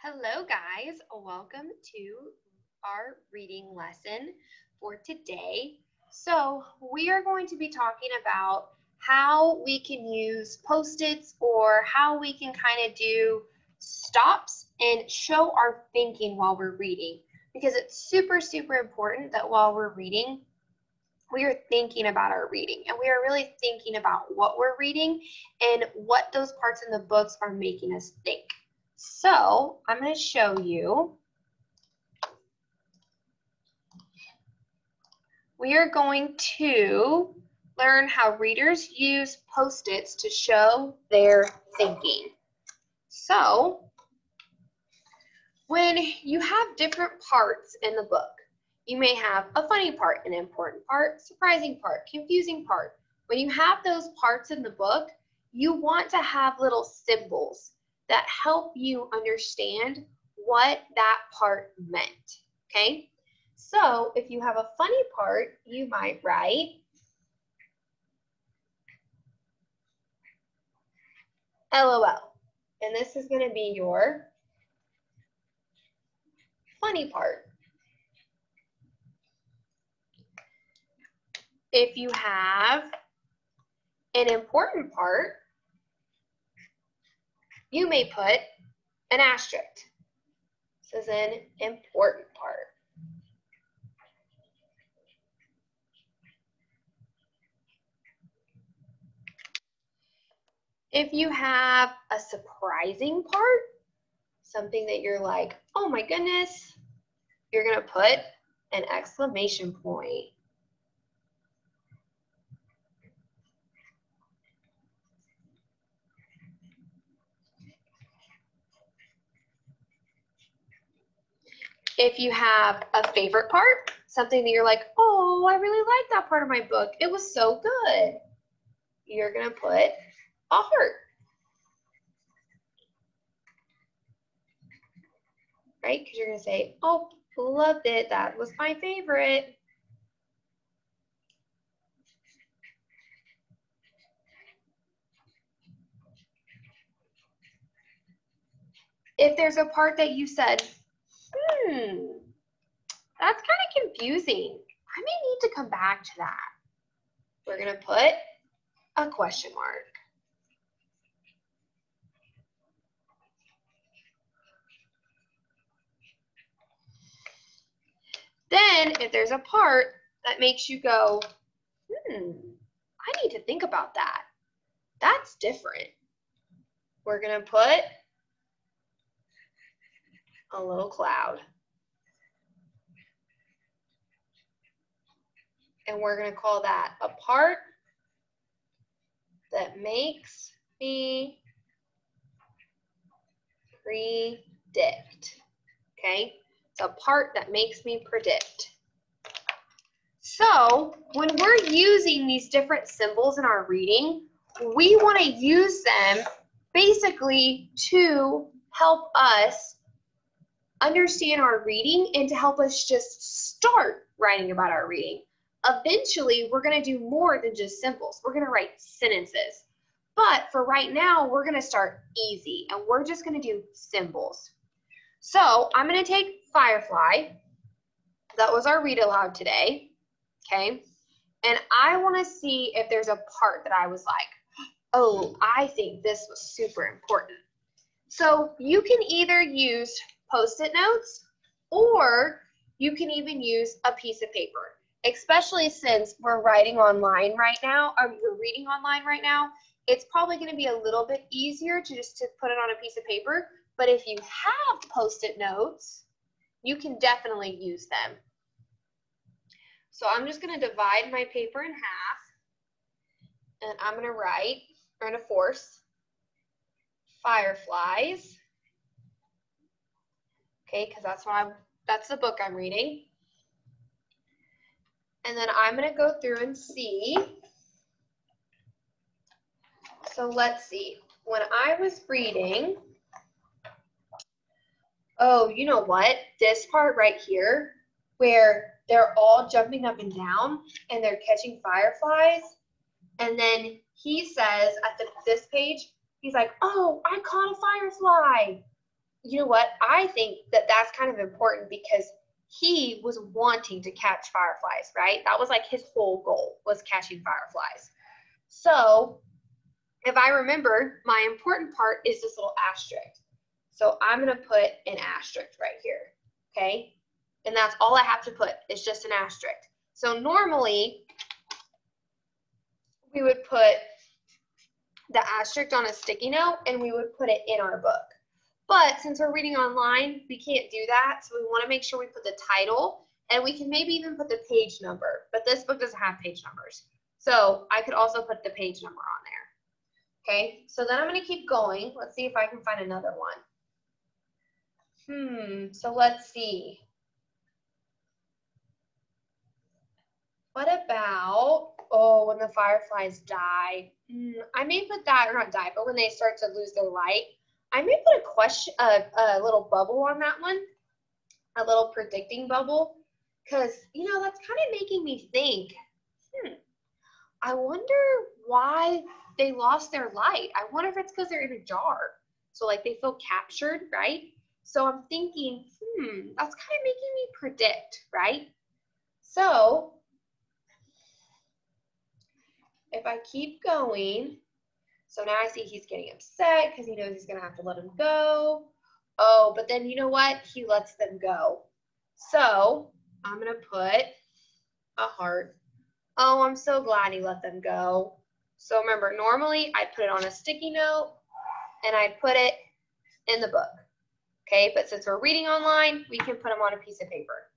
Hello guys, welcome to our reading lesson for today. So we are going to be talking about how we can use Post-its or how we can kind of do stops and show our thinking while we're reading, because it's super important that while we're reading, we are thinking about our reading and we are really thinking about what we're reading and what those parts in the books are making us think. So I'm going to show you. We are going to learn how readers use Post-its to show their thinking. So when you have different parts in the book, you may have a funny part, an important part, surprising part, confusing part. When you have those parts in the book, you want to have little symbols that help you understand what that part meant, okay? So if you have a funny part, you might write LOL, and this is going to be your funny part. If you have an important part, you may put an asterisk. This is an important part. If you have a surprising part, something that you're like, oh my goodness, you're going to put an exclamation point. If you have a favorite part, something that you're like, oh, I really like that part of my book. It was so good. You're going to put a heart. Right? Because you're going to say, oh, loved it. That was my favorite. If there's a part that you said, that's kind of confusing. I may need to come back to that. We're going to put a question mark. Then if there's a part that makes you go, I need to think about that. That's different. We're going to put a little cloud. And we're going to call that a part that makes me predict. Okay? It's a part that makes me predict. So when we're using these different symbols in our reading, we want to use them basically to help us understand our reading and to help us just start writing about our reading. Eventually, we're going to do more than just symbols. We're going to write sentences. But for right now, we're going to start easy, and we're just going to do symbols. So I'm going to take Firefly. That was our read aloud today, okay? And I want to see if there's a part that I was like, oh, I think this was super important. So you can either use Post-it notes, or you can even use a piece of paper, especially since we're writing online right now, or we're reading online right now. It's probably going to be a little bit easier to just put it on a piece of paper, but if you have Post-it notes, you can definitely use them. So I'm just going to divide my paper in half, and I'm going to write, we're going to force fireflies. Okay, because that's the book I'm reading. And then I'm going to go through and see. So let's see. When I was reading, oh, you know what? This part right here, where they're all jumping up and down and they're catching fireflies. And then he says at this page, he's like, oh, I caught a firefly. you know what? I think that that's kind of important because he was wanting to catch fireflies, right? That was like his whole goal, was catching fireflies. So if I remember, my important part is this little asterisk. So I'm going to put an asterisk right here, okay? And that's all I have to put is just an asterisk. So normally we would put the asterisk on a sticky note and we would put it in our book. But since we're reading online, we can't do that. So we want to make sure we put the title, and we can maybe even put the page number. But this book doesn't have page numbers. So I could also put the page number on there. Okay, so then I'm going to keep going. Let's see if I can find another one. So let's see. What about, oh, when the fireflies die? I may put that, or not die, but when they start to lose their light. I may put a question, a little bubble on that one, a little predicting bubble, because, you know, that's kind of making me think, I wonder why they lost their light. I wonder if it's because they're in a jar. So, like, they feel captured, right? So I'm thinking, that's kind of making me predict, right? So if I keep going, so now I see he's getting upset because he knows he's going to have to let him go. Oh, but then you know what? He lets them go. So I'm going to put a heart. Oh, I'm so glad he let them go. So remember, normally I'd put it on a sticky note and I'd put it in the book. Okay, but since we're reading online, we can put them on a piece of paper.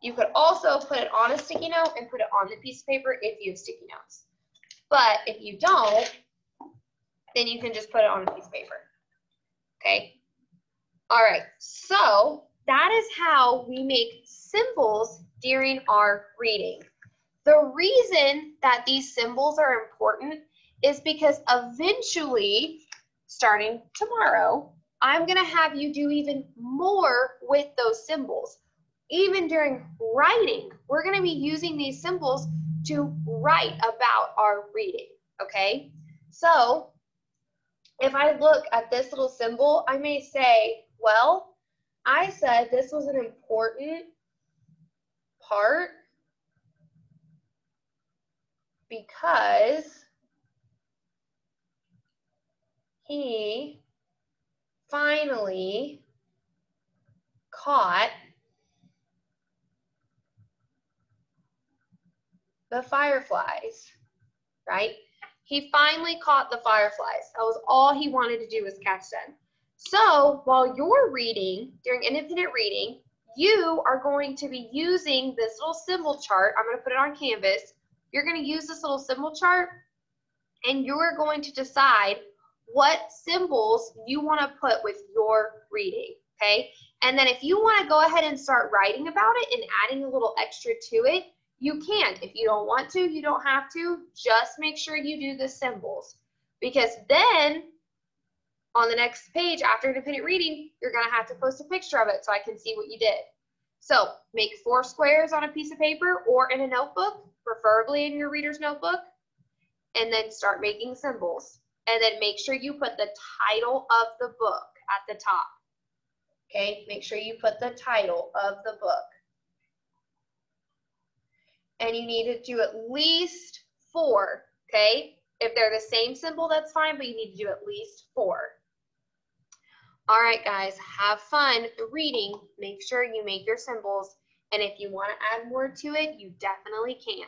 You could also put it on a sticky note and put it on the piece of paper if you have sticky notes. But if you don't, then you can just put it on a piece of paper. Okay? All right, so that is how we make symbols during our reading. The reason that these symbols are important is because eventually, starting tomorrow, I'm going to have you do even more with those symbols. Even during writing, we're going to be using these symbols to write about our reading, okay? So if I look at this little symbol, I may say, well, I said this was an important part because he finally caught the fireflies, right? He finally caught the fireflies. That was all he wanted to do was catch them. So while you're reading, during independent reading, you are going to be using this little symbol chart. I'm going to put it on Canvas. You're going to use this little symbol chart, and you're going to decide what symbols you want to put with your reading, okay? And then if you want to go ahead and start writing about it and adding a little extra to it, you can. If you don't want to, you don't have to. Just make sure you do the symbols. Because then, on the next page after independent reading, you're going to have to post a picture of it so I can see what you did. So make 4 squares on a piece of paper or in a notebook, preferably in your reader's notebook, and then start making symbols. And then make sure you put the title of the book at the top. Okay, make sure you put the title of the book. And you need to do at least 4, okay? If they're the same symbol, that's fine, but you need to do at least 4. All right, guys, have fun reading. Make sure you make your symbols, and if you want to add more to it, you definitely can.